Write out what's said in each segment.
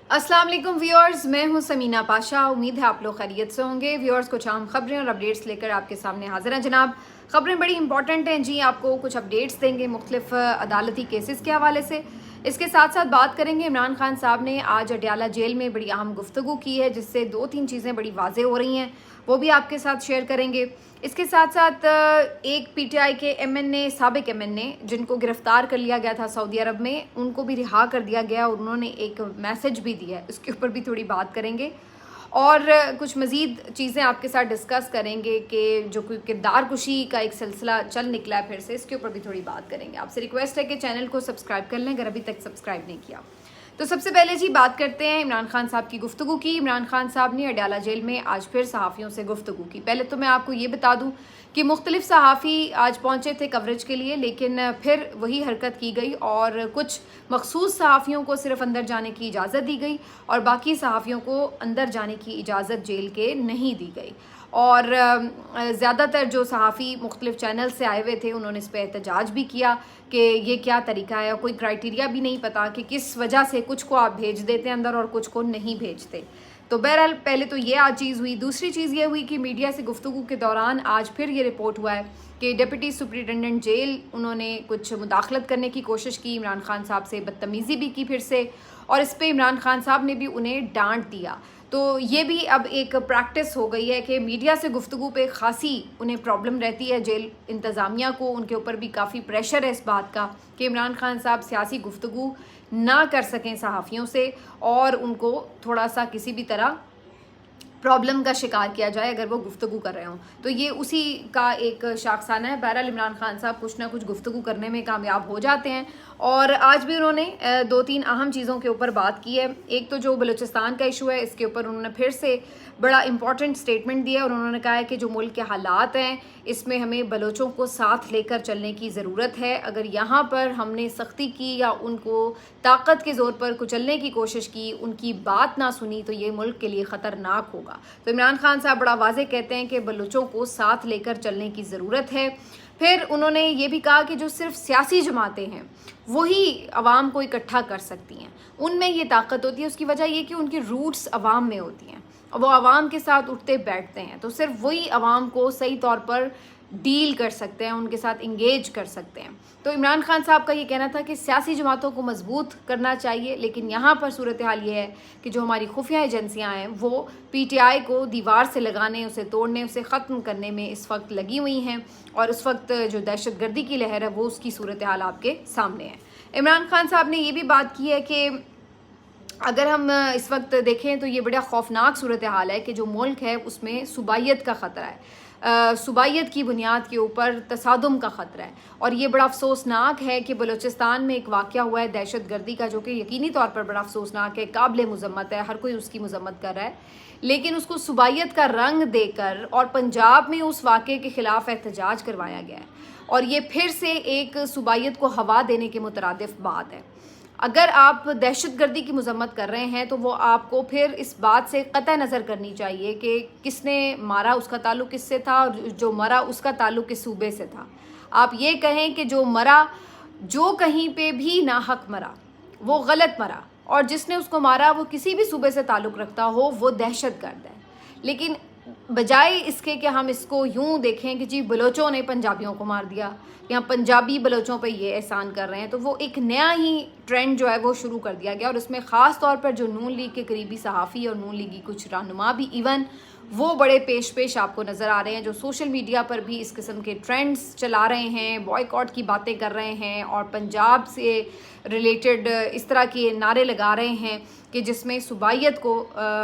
अस्सलाम वालेकुम व्यूअर्स, मैं हूं समीना पाशा। उम्मीद है आप लोग खैरियत से होंगे। व्यूअर्स, कुछ अहम खबरें और अपडेट्स लेकर आपके सामने हाजिर हैं जनाब। खबरें बड़ी इंपॉर्टेंट हैं जी, आपको कुछ अपडेट्स देंगे मुख्तलिफ अदालती केसेस के हवाले से। इसके साथ साथ बात करेंगे, इमरान खान साहब ने आज अडयाला जेल में बड़ी अहम गुफ्तगू की है, जिससे 2-3 चीज़ें बड़ी वाजे हो रही हैं, वो भी आपके साथ शेयर करेंगे। इसके साथ साथ एक पीटीआई के एमएनए, साबिक एमएनए, जिनको गिरफ्तार कर लिया गया था सऊदी अरब में, उनको भी रिहा कर दिया गया और उन्होंने एक मैसेज भी दिया है, इसके ऊपर भी थोड़ी बात करेंगे। और कुछ मज़ीद चीज़ें आपके साथ डिस्कस करेंगे कि जो कोई किरदार कुशी का एक सिलसिला चल निकला है फिर से, इसके ऊपर भी थोड़ी बात करेंगे। आपसे रिक्वेस्ट है कि चैनल को सब्सक्राइब कर लें अगर अभी तक सब्सक्राइब नहीं किया। तो सबसे पहले जी बात करते हैं इमरान खान साहब की गुफ्तगू की। इमरान खान साहब ने अडयाला जेल में आज फिर सहाफ़ियों से गुफ्तगू की। पहले तो मैं आपको ये बता दूं कि मुख्तलिफ सहाफ़ी आज पहुंचे थे कवरेज के लिए, लेकिन फिर वही हरकत की गई और कुछ मखसूस सहाफ़ियों को सिर्फ अंदर जाने की इजाज़त दी गई और बाकी सहाफ़ियों को अंदर जाने की इजाज़त जेल के नहीं दी गई। और ज़्यादातर जो सहाफ़ी मुख्तलिफ चैनल से आए हुए थे, उन्होंने इस पर एहतजाज भी किया कि ये क्या तरीका है, कोई क्राइटेरिया भी नहीं पता कि किस वजह से कुछ को आप भेज देते हैं अंदर और कुछ को नहीं भेजते। तो बहरहाल पहले तो ये आज चीज़ हुई। दूसरी चीज़ ये हुई कि मीडिया से गुफ्तगू के दौरान आज फिर ये रिपोर्ट हुआ है कि डिप्टी सुपरिटेंडेंट जेल, उन्होंने कुछ मुदाखलत करने की कोशिश की, इमरान खान साहब से बदतमीज़ी भी की फिर से, और इस पर इमरान खान साहब ने भी उन्हें डांट दिया। तो ये भी अब एक प्रैक्टिस हो गई है कि मीडिया से गुफ्तगू पे ख़ासी उन्हें प्रॉब्लम रहती है। जेल इंतज़ामिया को, उनके ऊपर भी काफ़ी प्रेशर है इस बात का कि इमरान खान साहब सियासी गुफ्तगू ना कर सकें सहाफ़ियों से और उनको थोड़ा सा किसी भी तरह प्रॉब्लम का शिकार किया जाए अगर वो गुफ्तगू कर रहे हों। तो ये उसी का एक शाखसाना है। बहरहाल इमरान खान साहब कुछ ना कुछ गुफ्तगू करने में कामयाब हो जाते हैं और आज भी उन्होंने 2-3 अहम चीज़ों के ऊपर बात की है। एक तो जो बलूचिस्तान का इशू है, इसके ऊपर उन्होंने फिर से बड़ा इंपॉर्टेंट स्टेटमेंट दिया और उन्होंने कहा है कि जो मुल्क के हालात हैं, इसमें हमें बलोचों को साथ लेकर चलने की ज़रूरत है। अगर यहाँ पर हमने सख्ती की या उनको ताकत के ज़ोर पर कुचलने की कोशिश की, उनकी बात ना सुनी, तो ये मुल्क के लिए ख़तरनाक होगा। तो इमरान खान साहब बड़ा वाज़े कहते हैं कि बलोचों को साथ लेकर चलने की ज़रूरत है। फिर उन्होंने ये भी कहा कि जो सिर्फ सियासी जमातें हैं वही अवाम को इकट्ठा कर सकती हैं, उनमें ये ताकत होती है। उसकी वजह ये कि उनकी रूट्स अवाम में होती हैं और वो अवाम के साथ उठते बैठते हैं, तो सिर्फ वही अवाम को सही तौर पर डील कर सकते हैं, उनके साथ इंगेज कर सकते हैं। तो इमरान खान साहब का ये कहना था कि सियासी जमातों को मजबूत करना चाहिए, लेकिन यहाँ पर सूरत हाल ये है कि जो हमारी खुफिया एजेंसियाँ हैं वो पीटीआई को दीवार से लगाने, उसे तोड़ने, उसे ख़त्म करने में इस वक्त लगी हुई हैं और उस वक्त जो दहशतगर्दी की लहर है वो उसकी सूरत हाल आपके सामने है। इमरान खान साहब ने ये भी बात की है कि अगर हम इस वक्त देखें तो ये बड़ा खौफनाक सूरत हाल है कि जो मुल्क है उसमें सूबाइयत का ख़तरा है, सूबाइयत की बुनियाद के ऊपर तसादुम का ख़तरा है। और ये बड़ा अफसोसनाक है कि बलूचिस्तान में एक वाक़या हुआ है दहशतगर्दी का, जो कि यकीनी तौर पर बड़ा अफसोसनाक है, काबिल मज़म्मत है, हर कोई उसकी मज़म्मत कर रहा है, लेकिन उसको सूबाइयत का रंग देकर और पंजाब में उस वाक़े के ख़िलाफ़ एहतजाज करवाया गया है और ये फिर से एक सूबाइयत को हवा देने के मुतरादिफ बात है। अगर आप दहशतगर्दी की मज़म्मत कर रहे हैं तो वो आपको फिर इस बात से कतई नज़र करनी चाहिए कि किसने मारा, उसका ताल्लुक़ किससे था, और जो मरा उसका ताल्लुक़ किस सूबे से था। आप ये कहें कि जो मरा, जो कहीं पे भी नाहक मरा वो गलत मरा, और जिसने उसको मारा वो किसी भी सूबे से ताल्लुक़ रखता हो वो दहशतगर्द है। लेकिन बजाय इसके कि हम इसको यूं देखें कि जी बलोचों ने पंजाबियों को मार दिया या पंजाबी बलोचों पे ये एहसान कर रहे हैं, तो वो एक नया ही ट्रेंड जो है वो शुरू कर दिया गया और उसमें ख़ास तौर पर जो नून लीग के करीबी सहाफ़ी और नून लीगी कुछ रहनुमा भी इवन वो बड़े पेश आपको नज़र आ रहे हैं, जो सोशल मीडिया पर भी इस किस्म के ट्रेंड्स चला रहे हैं, बॉयकॉट की बातें कर रहे हैं और पंजाब से रिलेटेड इस तरह के नारे लगा रहे हैं कि जिसमें सूबाइयत को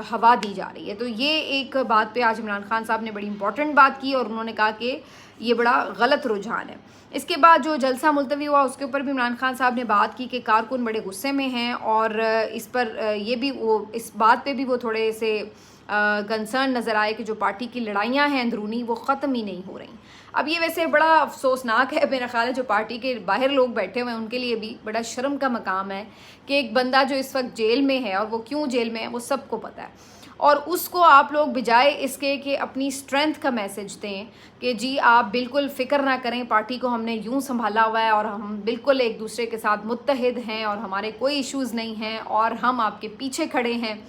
हवा दी जा रही है। तो ये एक बात पे आज इमरान खान साहब ने बड़ी इंपॉर्टेंट बात की और उन्होंने कहा कि ये बड़ा गलत रुझान है। इसके बाद जो जलसा मुलतवी हुआ उसके ऊपर भी इमरान खान साहब ने बात की कि कारकुन बड़े गुस्से में हैं और इस पर ये भी वो इस बात पे भी वो थोड़े से कंसर्न नज़र आए कि जो पार्टी की लड़ाइयाँ हैं अंदरूनी वो ख़त्म ही नहीं हो रही। अब ये वैसे बड़ा अफसोसनाक है, मेरा ख्याल है जो पार्टी के बाहर लोग बैठे हुए हैं उनके लिए भी बड़ा शर्म का मकाम है कि एक बंदा जो इस वक्त जेल में है और वो क्यों जेल में है वो सबको पता है और उसको आप लोग बजाय इसके कि अपनी स्ट्रेंथ का मैसेज दें कि जी आप बिल्कुल फ़िक्र ना करें, पार्टी को हमने यूं संभाला हुआ है और हम बिल्कुल एक दूसरे के साथ मुत्तहिद हैं और हमारे कोई इश्यूज़ नहीं हैं और हम आपके पीछे खड़े हैं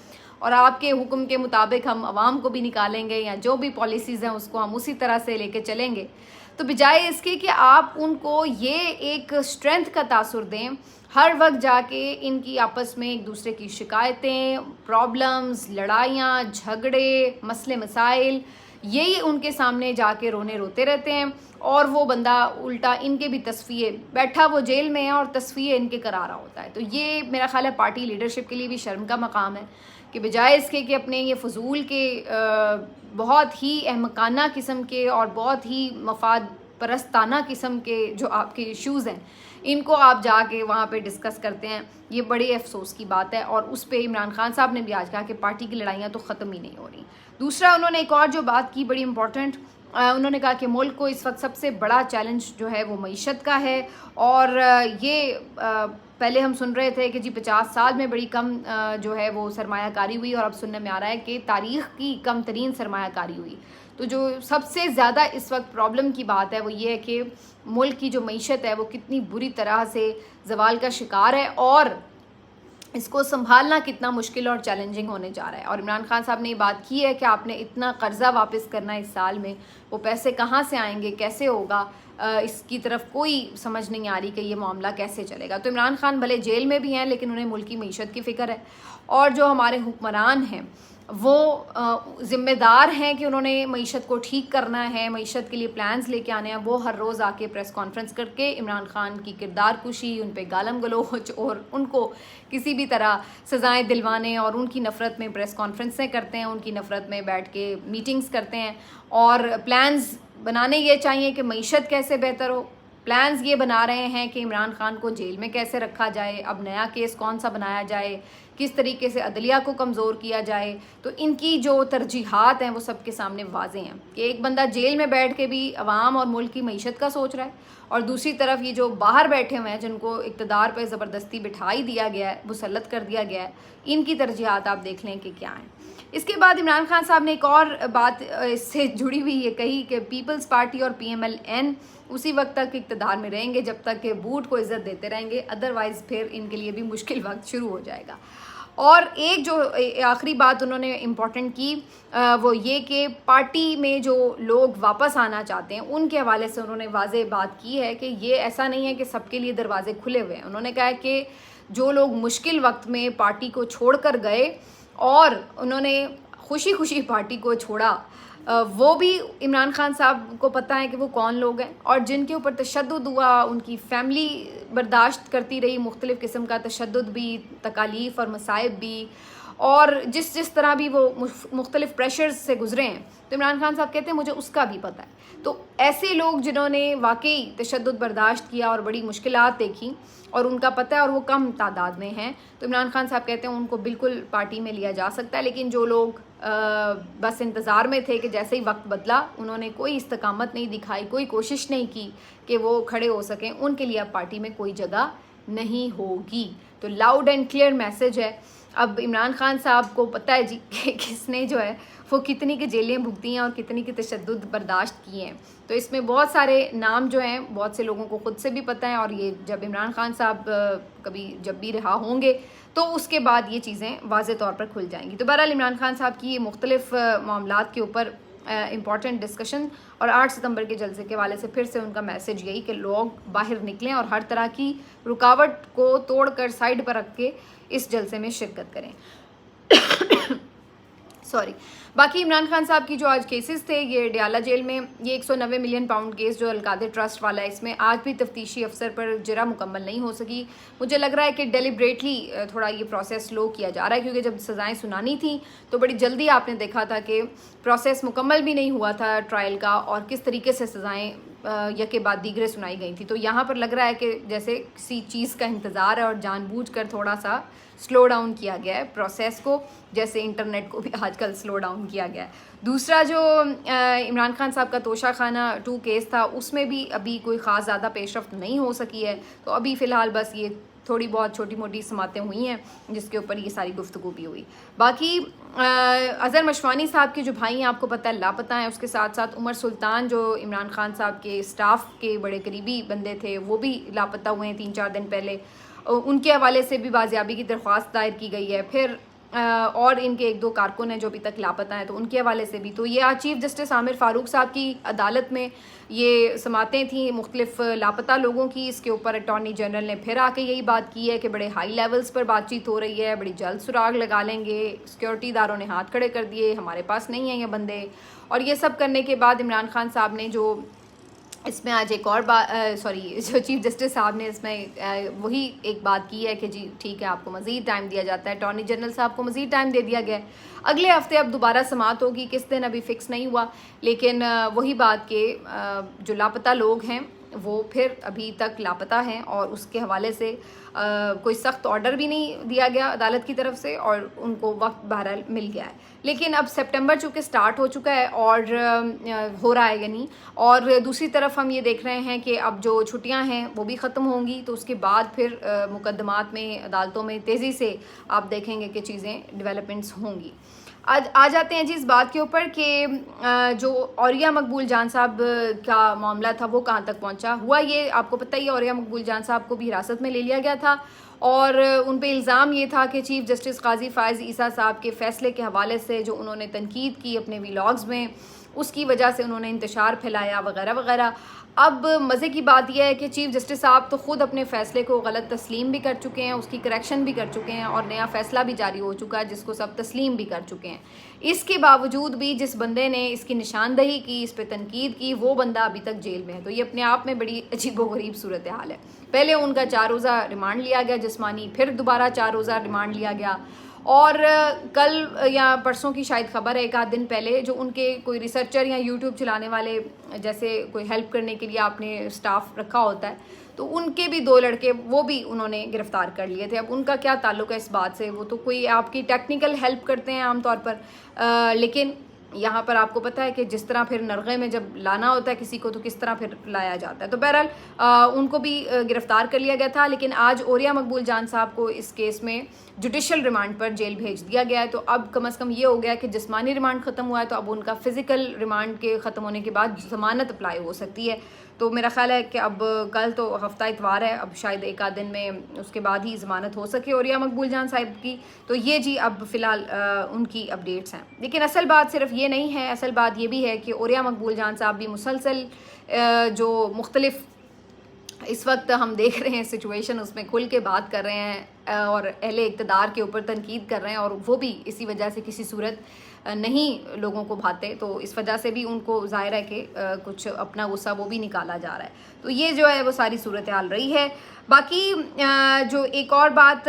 और आपके हुक्म के मुताबिक हम आवाम को भी निकालेंगे या जो भी पॉलिसीज़ हैं उसको हम उसी तरह से लेके चलेंगे। तो बजाय इसके कि आप उनको ये एक स्ट्रेंथ का तासुर दें, हर वक्त जाके इनकी आपस में एक दूसरे की शिकायतें, प्रॉब्लम्स, लड़ाइयाँ, झगड़े, मसले मसाइल, यही उनके सामने जाके रोने रोते रहते हैं और वो बंदा उल्टा इनके भी तस्फिये, बैठा वो जेल में है और तस्फिये इनके करा रहा होता है। तो ये मेरा ख्याल है पार्टी लीडरशिप के लिए भी शर्म का मकाम है कि बजाय इसके कि अपने ये फजूल के बहुत ही अहमकाना किस्म के और बहुत ही मफाद परस्ताना किस्म के जो आपके इश्यूज़ हैं, इनको आप जाके वहाँ पे डिस्कस करते हैं। ये बड़े अफसोस की बात है और उस पे इमरान खान साहब ने भी आज कहा कि पार्टी की लड़ाइयाँ तो ख़त्म ही नहीं हो रही। दूसरा, उन्होंने एक और जो बात की बड़ी इम्पॉर्टेंट, उन्होंने कहा कि मुल्क को इस वक्त सबसे बड़ा चैलेंज जो है वो मईशत का है और ये पहले हम सुन रहे थे कि जी 50 साल में बड़ी कम जो है वो सरमायाकारी हुई और अब सुनने में आ रहा है कि तारीख़ की कम तरीन सरमायाकारी हुई। तो जो सबसे ज़्यादा इस वक्त प्रॉब्लम की बात है वो ये है कि मुल्क की जो मईशत है वो कितनी बुरी तरह से ज़वाल का शिकार है और इसको संभालना कितना मुश्किल और चैलेंजिंग होने जा रहा है। और इमरान खान साहब ने ये बात की है कि आपने इतना कर्जा वापस करना है इस साल में, वो पैसे कहाँ से आएंगे, कैसे होगा, इसकी तरफ कोई समझ नहीं आ रही कि ये मामला कैसे चलेगा। तो इमरान खान भले जेल में भी हैं लेकिन उन्हें मुल्क की मईशत की फ़िक्र है और जो हमारे हुक्मरान हैं वो ज़िम्मेदार हैं कि उन्होंने मईशत को ठीक करना है, मईशत के लिए प्लान्स लेके आने हैं। वो हर रोज़ आके प्रेस कॉन्फ्रेंस करके इमरान खान की किरदार कुशी, उन पे गालम गलोच और उनको किसी भी तरह सज़ाएं दिलवाने और उनकी नफ़रत में प्रेस कॉन्फ्रेंसें करते हैं, उनकी नफ़रत में बैठ के मीटिंग्स करते हैं और प्लान्स बनाने ये चाहिए कि मईशत कैसे बेहतर हो। प्लान्स ये बना रहे हैं कि इमरान खान को जेल में कैसे रखा जाए, अब नया केस कौन सा बनाया जाए, किस तरीके से अदलिया को कमज़ोर किया जाए। तो इनकी जो तरजीहात हैं वो सबके सामने वाज़े हैं कि एक बंदा जेल में बैठ के भी अवाम और मुल्क की मईशत का सोच रहा है और दूसरी तरफ ये जो बाहर बैठे हुए हैं जिनको इक़्तिदार पर ज़बरदस्ती बिठाई दिया गया है, मुसल्लत कर दिया गया है, इनकी तरजीहात आप देख लें कि क्या हैं। इसके बाद इमरान खान साहब ने एक और बात इससे जुड़ी हुई ये कही कि पीपल्स पार्टी और PMLN उसी वक्त तक इक़्तिदार में रहेंगे जब तक कि बूट को इज़्ज़त देते रहेंगे, अदरवाइज़ फिर इनके लिए भी मुश्किल वक्त शुरू हो जाएगा। और एक जो आखिरी बात उन्होंने इम्पॉर्टेंट की वो ये कि पार्टी में जो लोग वापस आना चाहते हैं उनके हवाले से उन्होंने वाज़ेह बात की है कि ये ऐसा नहीं है कि सबके लिए दरवाजे खुले हुए हैं। उन्होंने कहा कि जो लोग मुश्किल वक्त में पार्टी को छोड़ कर गए और उन्होंने खुशी खुशी पार्टी को छोड़ा, वो भी इमरान खान साहब को पता है कि वो कौन लोग हैं और जिनके ऊपर तशद्दुद हुआ, उनकी फ़ैमिली बर्दाश्त करती रही मुख्तलिफ़ किस्म का तशद्दुद भी, तकालीफ़ और मसाइब भी, और जिस तरह भी वो मुख्तलिफ़ प्रेशर्स से गुज़रे हैं। तो इमरान खान साहब कहते हैं मुझे उसका भी पता है। तो ऐसे लोग जिन्होंने वाकई तशद्दुद बर्दाश्त किया और बड़ी मुश्किलात देखी और उनका पता है और वो कम तादाद में हैं, तो इमरान खान साहब कहते हैं उनको बिल्कुल पार्टी में लिया जा सकता है। लेकिन जो लोग बस इंतज़ार में थे कि जैसे ही वक्त बदला उन्होंने कोई इस्तकामत नहीं दिखाई, कोई कोशिश नहीं की कि वो खड़े हो सकें, उनके लिए अब पार्टी में कोई जगह नहीं होगी। तो लाउड एंड क्लियर मैसेज है। अब इमरान खान साहब को पता है जी कि किसने जो है वो कितनी की जेलें भुगती हैं और कितनी की तशद्दुद बर्दाश्त की हैं। तो इसमें बहुत सारे नाम जो हैं बहुत से लोगों को ख़ुद से भी पता है और ये जब इमरान खान साहब कभी जब भी रहा होंगे तो उसके बाद ये चीज़ें वाज़े तौर पर खुल जाएंगी। तो बहरहाल इमरान खान साहब की ये मुख्तलिफ़ मामलात के ऊपर इम्पॉर्टेंट डिस्कशन और 8 सितंबर के जलसे के वाले से फिर से उनका मैसेज यही कि लोग बाहर निकलें और हर तरह की रुकावट को तोड़कर साइड पर रख के इस जलसे में शिरकत करें। सॉरी। बाकी इमरान खान साहब की जो आज केसेस थे, ये डियाला जेल में ये 190 मिलियन पाउंड केस जो अलकादर ट्रस्ट वाला है, इसमें आज भी तफ्तीशी अफसर पर जरा मुकम्मल नहीं हो सकी। मुझे लग रहा है कि डेलिब्रेटली थोड़ा ये प्रोसेस स्लो किया जा रहा है क्योंकि जब सज़ाएं सुनानी थी तो बड़ी जल्दी आपने देखा था कि प्रोसेस मुकम्मल भी नहीं हुआ था ट्रायल का और किस तरीके से सज़ाएँ यके बाद दीगरे सुनाई गई थी। तो यहाँ पर लग रहा है कि जैसे किसी चीज़ का इंतज़ार है और जानबूझकर थोड़ा सा स्लो डाउन किया गया है प्रोसेस को, जैसे इंटरनेट को भी आजकल स्लो डाउन किया गया है। दूसरा जो इमरान खान साहब का तोशा खाना 2 केस था, उसमें भी अभी कोई ख़ास ज़्यादा पेशरफ्त नहीं हो सकी है। तो अभी फ़िलहाल बस ये थोड़ी बहुत छोटी मोटी समातें हुई हैं जिसके ऊपर ये सारी गुफ्तगू भी हुई। बाकी अज़हर मशवानी साहब के जो भाई हैं आपको पता है लापता हैं, उसके साथ साथ उमर सुल्तान जो इमरान खान साहब के स्टाफ के बड़े करीबी बंदे थे वो भी लापता हुए हैं 3-4 दिन पहले। उनके हवाले से भी बाजियाबी की दरख्वास्त दायर की गई है। फिर और इनके 1-2 कारकुन हैं जो अभी तक लापता हैं, तो उनके हवाले से भी। तो ये आज चीफ जस्टिस आमिर फ़ारूक साहब की अदालत में ये समातें थी मुख्तलिफ लापता लोगों की। इसके ऊपर अटॉर्नी जनरल ने फिर आके यही बात की है कि बड़े हाई लेवल्स पर बातचीत हो रही है, बड़ी जल्द सुराग लगा लेंगे, सिक्योरिटी इदारों ने हाथ खड़े कर दिए, हमारे पास नहीं है ये बंदे। और ये सब करने के बाद इमरान खान साहब ने जो इसमें आज एक और बात जो चीफ जस्टिस साहब ने इसमें वही एक बात की है कि जी ठीक है आपको मज़ीद टाइम दिया जाता है। अटॉर्नी जनरल साहब को मज़ीद टाइम दे दिया गया है, अगले हफ्ते अब दोबारा समाअत होगी, किस दिन अभी फ़िक्स नहीं हुआ। लेकिन वही बात के जो लापता लोग हैं वो फिर अभी तक लापता हैं और उसके हवाले से कोई सख्त ऑर्डर भी नहीं दिया गया अदालत की तरफ से और उनको वक्त बहरहाल मिल गया है। लेकिन अब सितंबर चूँकि स्टार्ट हो चुका है और हो रहा है यानी, और दूसरी तरफ हम ये देख रहे हैं कि अब जो छुट्टियां हैं वो भी ख़त्म होंगी, तो उसके बाद फिर मुकदमात में अदालतों में तेज़ी से आप देखेंगे कि चीज़ें डेवलपमेंट्स होंगी। आज आ जाते हैं जी इस बात के ऊपर कि जो औरिया मकबूल जान साहब का मामला था वो कहाँ तक पहुँचा। हुआ ये आपको पता ही है, औरिया मकबूल जान साहब को भी हिरासत में ले लिया गया था और उन पे इल्ज़ाम ये था कि चीफ़ जस्टिस काजी फ़ाइज़ ईसा साहब के फ़ैसले के हवाले से जो उन्होंने तनकीद की अपने व्लॉग्स में, उसकी वजह से उन्होंने इंतशार फैलाया वगैरह वगैरह। अब मज़े की बात यह है कि चीफ़ जस्टिस साहब तो ख़ुद अपने फ़ैसले को गलत तस्लीम भी कर चुके हैं, उसकी करेक्शन भी कर चुके हैं और नया फ़ैसला भी जारी हो चुका है जिसको सब तस्लीम भी कर चुके हैं। इसके बावजूद भी जिस बंदे ने इसकी निशानदही की, इस पर तनकीद की, वो बंदा अभी तक जेल में है। तो ये अपने आप में बड़ी अजीबोगरीब सूरत हाल है। पहले उनका 4 रोज़ा रिमांड लिया गया जिस्मानी, फिर दोबारा 4 रोज़ा रिमांड लिया गया और कल या परसों की शायद खबर है, 1 आध दिन पहले, जो उनके कोई रिसर्चर या यूट्यूब चलाने वाले, जैसे कोई हेल्प करने के लिए आपने स्टाफ रखा होता है, तो उनके भी 2 लड़के वो भी उन्होंने गिरफ्तार कर लिए थे। अब उनका क्या ताल्लुक है इस बात से, वो तो कोई आपकी टेक्निकल हेल्प करते हैं आमतौर पर, लेकिन यहाँ पर आपको पता है कि जिस तरह फिर नरगे में जब लाना होता है किसी को तो किस तरह फिर लाया जाता है। तो बहरहाल उनको भी गिरफ्तार कर लिया गया था। लेकिन आज औरिया मकबूल जान साहब को इस केस में जुडिशल रिमांड पर जेल भेज दिया गया है। तो अब कम से कम ये हो गया कि जिस्मानी रिमांड ख़त्म हुआ है, तो अब उनका फ़िज़िकल रिमांड के ख़त्म होने के बाद ज़मानत अप्लाई हो सकती है। तो मेरा ख्याल है कि अब कल तो हफ्ता इतवार है, अब शायद 1 आध दिन में उसके बाद ही ज़मानत हो सके औरिया मकबूल जान साहब की। तो ये जी अब फ़िलहाल उनकी अपडेट्स हैं। लेकिन असल बात सिर्फ ये नहीं है, असल बात ये भी है कि औरिया मकबूल जान साहब भी मुसलसल जो मुख्तलिफ इस वक्त हम देख रहे हैं सिचुएशन, उसमें खुल के बात कर रहे हैं और अहले इक़्तिदार के ऊपर तनकीद कर रहे हैं, और वो भी इसी वजह से किसी सूरत नहीं लोगों को भाते। तो इस वजह से भी उनको ज़ाहिर है कि कुछ अपना गुस्सा वो भी निकाला जा रहा है। तो ये जो है वो सारी सूरत हाल रही है। बाकी जो एक और बात,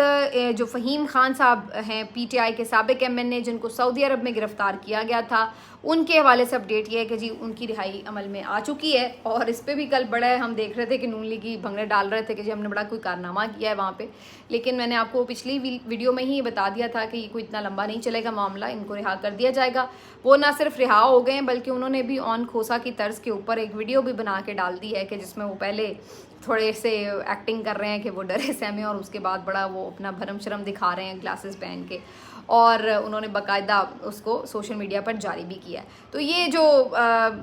जो फ़हीम खान साहब हैं PTI के साबिक MNA जिनको सऊदी अरब में गिरफ़्तार किया गया था, उनके हवाले से अपडेट ये है कि जी उनकी रिहाई अमल में आ चुकी है। और इस पर भी कल बड़ा हम देख रहे थे कि नून लीगी भंगड़े डाल रहे थे कि जी हमने बड़ा कोई कारनामा किया है वहाँ पे। लेकिन मैंने आपको पिछली वीडियो में ही बता दिया था कि कोई इतना लंबा नहीं चलेगा मामला, इनको रिहा कर दिया जाएगा। वो ना सिर्फ रिहा हो गए हैं बल्कि उन्होंने भी ऑन खोसा की तर्ज के ऊपर एक वीडियो भी बना के डाल दी है कि जिसमें वो पहले थोड़े से एक्टिंग कर रहे हैं कि वो डरे सहमे, और उसके बाद बड़ा वो अपना भरम शरम दिखा रहे हैं ग्लासेस पहन के, और उन्होंने बाकायदा उसको सोशल मीडिया पर जारी भी किया है। तो ये जो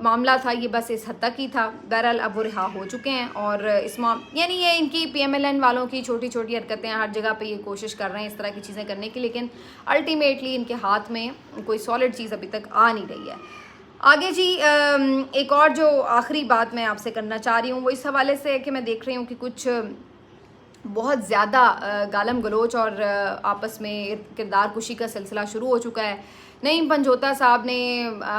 मामला था ये बस इस हद तक ही था। बहरहाल अब वो रिहा हो चुके हैं और इस यानी ये इनकी PMLN वालों की छोटी छोटी हरकतें हर जगह पे ये कोशिश कर रहे हैं इस तरह की चीज़ें करने की, लेकिन अल्टीमेटली इनके हाथ में कोई सॉलिड चीज़ अभी तक आ नहीं रही है। आगे जी एक और जो आखिरी बात मैं आपसे करना चाह रही हूँ वो इस हवाले से है कि मैं देख रही हूँ कि कुछ बहुत ज़्यादा गालम गलोच और आपस में किरदार कुशी का सिलसिला शुरू हो चुका है। नईम पंजोता साहब ने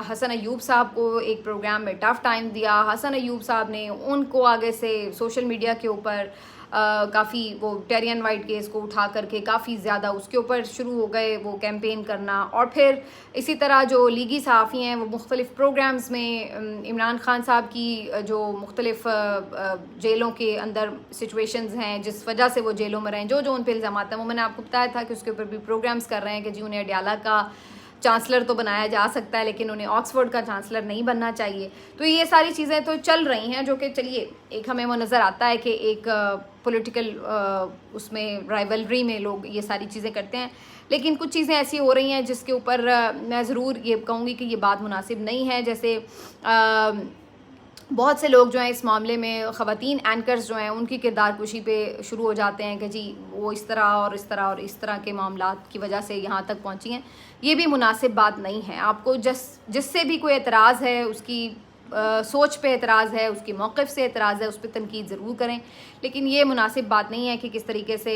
हसन अयूब साहब को एक प्रोग्राम में टफ़ टाइम दिया। हसन अयूब साहब ने उनको आगे से सोशल मीडिया के ऊपर काफ़ी वो टेरियन वाइट केस को उठा करके काफ़ी ज़्यादा उसके ऊपर शुरू हो गए वो कैंपेन करना। और फिर इसी तरह जो लीगी सहाफ़ी हैं वो मुख्तलिफ़ प्रोग्राम्स में इमरान खान साहब की जो मुख्तलिफ़ जेलों के अंदर सिचुएशंस हैं जिस वजह से वो जेलों में रहें, जो जो उन पर इल्ज़ाम हैं वो मैंने आपको बताया था कि उसके ऊपर भी प्रोग्राम्स कर रहे हैं कि जी उन्हें अडयाला का चांसलर तो बनाया जा सकता है, लेकिन उन्हें ऑक्सफोर्ड का चांसलर नहीं बनना चाहिए। तो ये सारी चीज़ें तो चल रही हैं, जो कि चलिए एक हमें वो नज़र आता है कि एक पॉलिटिकल उसमें राइवलरी में लोग ये सारी चीज़ें करते हैं। लेकिन कुछ चीज़ें ऐसी हो रही हैं जिसके ऊपर मैं ज़रूर ये कहूँगी कि ये बात मुनासिब नहीं है। जैसे बहुत से लोग जो हैं इस मामले में, ख़वातीन एंकर्स जो हैं उनकी किरदार कुशी पे शुरू हो जाते हैं कि जी वो इस तरह और इस तरह और इस तरह के मामलात की वजह से यहाँ तक पहुँची हैं। ये भी मुनासिब बात नहीं है। आपको जिससे भी कोई एतराज़ है, उसकी सोच पे एतराज़ है, उसकी मौक़िफ़ से एतराज़ है, उस पर तनकीद ज़रूर करें, लेकिन ये मुनासिब बात नहीं है कि किस तरीके से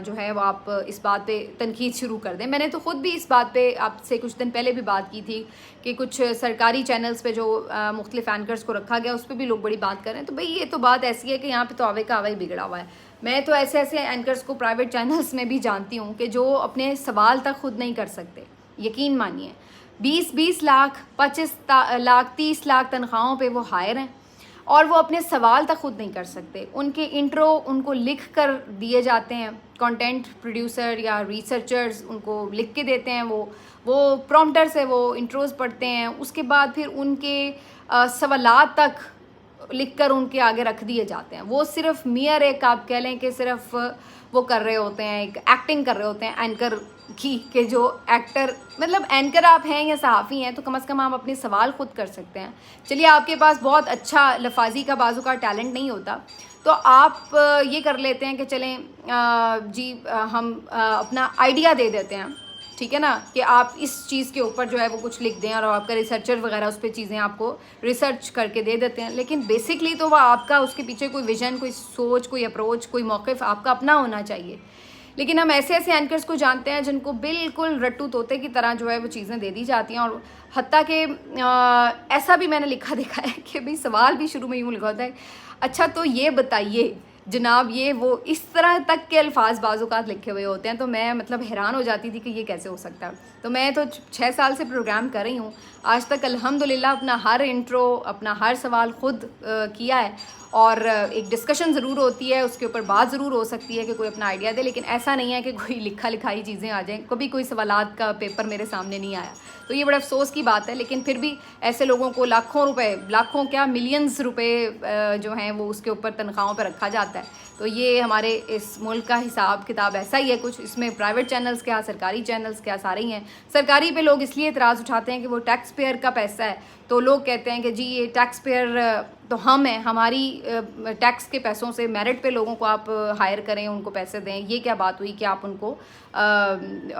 जो है वो आप इस बात पे तनकीद शुरू कर दें। मैंने तो ख़ुद भी इस बात पे आपसे कुछ दिन पहले भी बात की थी कि कुछ सरकारी चैनल्स पे जो मुख्तलिफ़ एंकर्स को रखा गया उस पर भी लोग बड़ी बात कर रहे हैं। तो भाई ये तो बात ऐसी है कि यहाँ पर तो आवे का आवा ही बिगड़ा हुआ है। मैं तो ऐसे ऐसे एंकर्स को प्राइवेट चैनल्स में भी जानती हूँ कि जो अपने सवाल तक खुद नहीं कर सकते। यकीन मानिए 20-20 लाख, 25 लाख, 30 लाख तनख्वाहों पे वो हायर हैं और वो अपने सवाल तक खुद नहीं कर सकते। उनके इंट्रो उनको लिख कर दिए जाते हैं, कंटेंट प्रोड्यूसर या रिसर्चर्स उनको लिख के देते हैं। वो प्रॉम्प्टर से वो इंट्रोज पढ़ते हैं, उसके बाद फिर उनके सवालात तक लिख कर उनके आगे रख दिए जाते हैं। वो सिर्फ मियर एक आप कह लें कि सिर्फ वो कर रहे होते हैं, एक एक्टिंग कर रहे होते हैं एंकर की, कि जो एक्टर मतलब एंकर आप हैं या सहाफ़ी हैं तो कम से कम आप अपने सवाल ख़ुद कर सकते हैं। चलिए आपके पास बहुत अच्छा लफाजी का बाजू का टैलेंट नहीं होता तो आप ये कर लेते हैं कि चलें जी हम अपना आइडिया दे देते हैं, ठीक है ना, कि आप इस चीज़ के ऊपर जो है वो कुछ लिख दें और आपका रिसर्चर वगैरह उस पर चीज़ें आपको रिसर्च करके दे देते हैं। लेकिन बेसिकली तो वह आपका उसके पीछे कोई विज़न, कोई सोच, कोई अप्रोच, कोई मौक़िफ़ आपका अपना होना चाहिए। लेकिन हम ऐसे ऐसे एंकर्स को जानते हैं जिनको बिल्कुल रट्टू तोते की तरह जो है वो चीज़ें दे दी जाती हैं। और हत्ता कि ऐसा भी मैंने लिखा देखा है कि भाई सवाल भी शुरू में यूँ लिखा होता है, अच्छा तो ये बताइए जनाब, ये वो इस तरह तक के अल्फाज बाज़-औक़ात लिखे हुए होते हैं। तो मैं मतलब हैरान हो जाती थी कि ये कैसे हो सकता है। तो मैं तो 6 साल से प्रोग्राम कर रही हूँ, आज तक अल्हम्दुलिल्लाह अपना हर इंट्रो, अपना हर सवाल ख़ुद किया है। और एक डिस्कशन ज़रूर होती है, उसके ऊपर बात ज़रूर हो सकती है कि कोई अपना आइडिया दे, लेकिन ऐसा नहीं है कि कोई लिखा लिखाई चीज़ें आ जाएँ। कभी कोई सवालात का पेपर मेरे सामने नहीं आया, तो ये बड़ा अफसोस की बात है। लेकिन फिर भी ऐसे लोगों को लाखों रुपए, लाखों क्या मिलियंस रुपए जो हैं वो उसके ऊपर तनख्वाहों पर रखा जाता है। तो ये हमारे इस मुल्क का हिसाब किताब ऐसा ही है कुछ। इसमें प्राइवेट चैनल्स क्या, सरकारी चैनल्स क्या, सारे ही हैं। सरकारी पे लोग इसलिए इतराज़ उठाते हैं कि वो टैक्स पेयर का पैसा है, तो लोग कहते हैं कि जी ये टैक्स पेयर तो हम हैं, हमारी टैक्स के पैसों से मेरिट पे लोगों को आप हायर करें, उनको पैसे दें। ये क्या बात हुई कि आप उनको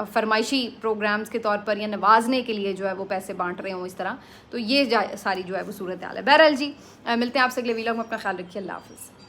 फरमाइशी प्रोग्राम्स के तौर पर या नवाजने के लिए जो है वो पैसे बांट रहे हों इस तरह। तो ये सारी जो है वो सूरत हाल है। बहरहाल जी मिलते हैं आपसे अगले वीलॉग में। अपना ख्याल रखिए। अल्लाह हाफ़िज़।